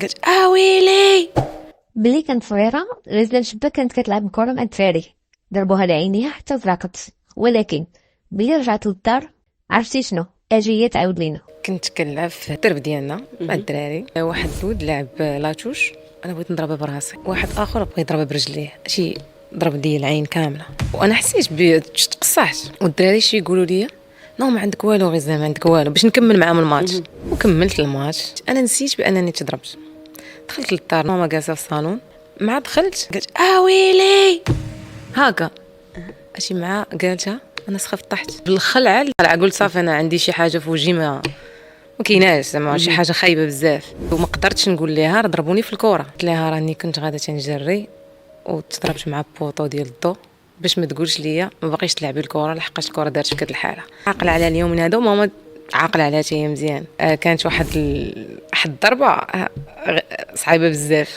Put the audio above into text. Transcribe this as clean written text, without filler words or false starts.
قالت ويلي. ملي كانت صغيرة غزلة الشباك كانت كتلعب الكرة مع الدراري، ضربوها لعينيها حتى زرقت. ولكن ملي رجعت للدار عرفتي شنو؟ اجي هي تعاود لينا. كنت كنلعب في الدرب ديالنا مع الدراري، واحد الولد لعب لاتوش، انا بغيت نضربها براسي، واحد اخر بغى يضربها برجليه، شي ضرب ديال العين كامله، وانا حسيت تقصحت. والدراري شي يقولوا لي نو ما عندك والو، غير زعما عندك والو، باش نكمل معاهم الماتش. وكملت الماتش. انا نسيت بانني تضربت. دخلت للدار، ماما جالسه في الصالون، مع دخلت قالت ويلي هاكا، اشي مع قالتها انا سخفت طحت بالخلعه. قلت صافي انا عندي شي حاجه في وجهي ما كايناش، زعما شي حاجه خايبه بزاف، وما قدرتش نقول ليها ضربوني في الكره. قلت لها راني كنت غادا تنجري وتضربت مع بوطو ديال الضو، باش ما تقولش ليا ما باغيش تلعبي الكره، لحقاش الكره دارت في كد الحاله. عاقله على اليوم من هذا، وماما عاقله عليها هي مزيان. كانت واحد الضربه صعيبه بزاف.